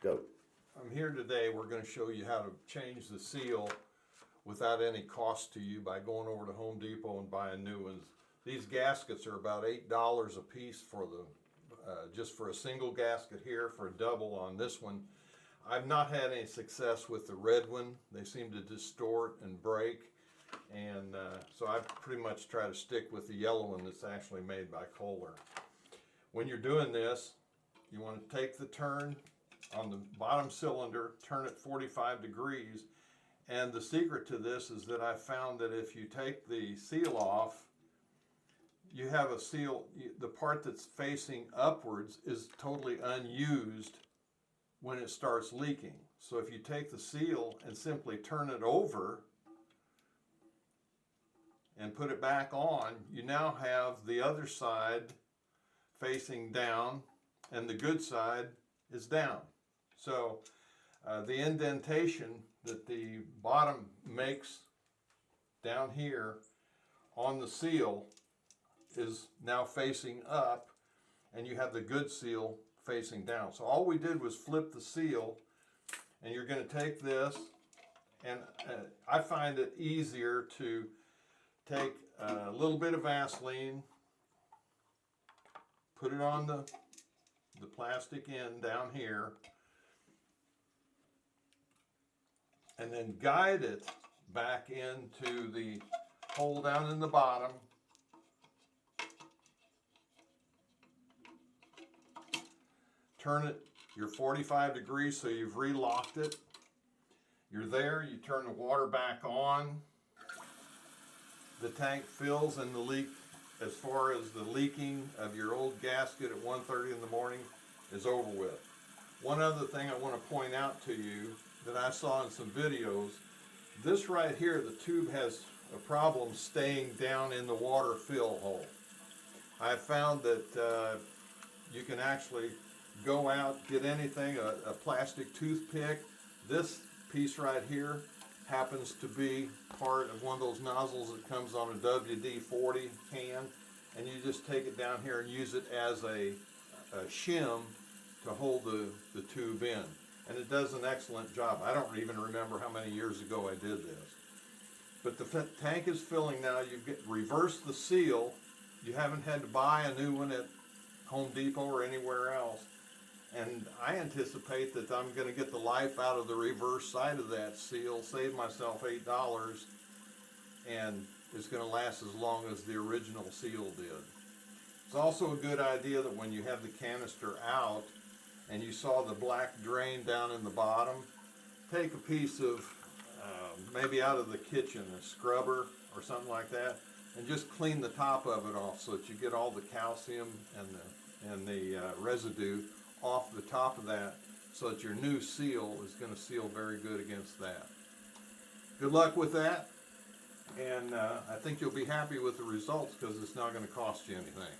Go. I'm here today. We're going to show you how to change the seal without any cost to you by going over to Home Depot and buying new ones. These gaskets are about $8 a piece for the just for a single gasket here, for a double on this one. I've not had any success with the red one. They seem to distort and break, and so I pretty much try to stick with the yellow one that's actually made by Kohler. When you're doing this, you want to take the turn on the bottom cylinder, turn it 45 degrees, and the secret to this is that I found that if you take the seal off, you have a seal, the part that's facing upwards is totally unused when it starts leaking. So if you take the seal and simply turn it over and put it back on, you now have the other side facing down and the good side is down. So the indentation that the bottom makes down here on the seal is now facing up, and you have the good seal facing down. So all we did was flip the seal, and you're going to take this, and I find it easier to take a little bit of Vaseline, put it on the plastic end down here, and then guide it back into the hole down in the bottom. Turn it, you're 45 degrees, so you've relocked it. You're there, you turn the water back on. The tank fills, and the leak, as far as the leaking of your old gasket at 1:30 in the morning, is over with. One other thing I want to point out to you that I saw in some videos, this right here, the tube has a problem staying down in the water fill hole. I found that you can actually go out, get anything, a plastic toothpick. This piece right here happens to be part of one of those nozzles that comes on a WD-40 can, and you just take it down here and use it as a shim to hold the tube in. And it does an excellent job. I don't even remember how many years ago I did this. But the tank is filling now. You reverse the seal. You haven't had to buy a new one at Home Depot or anywhere else. And I anticipate that I'm going to get the life out of the reverse side of that seal, save myself $8, and it's going to last as long as the original seal did. It's also a good idea that when you have the canister out and you saw the black drain down in the bottom, take a piece of, maybe out of the kitchen, a scrubber or something like that, and just clean the top of it off so that you get all the calcium and the residue off the top of that, so that your new seal is going to seal very good against that. Good luck with that, and I think you'll be happy with the results because it's not going to cost you anything.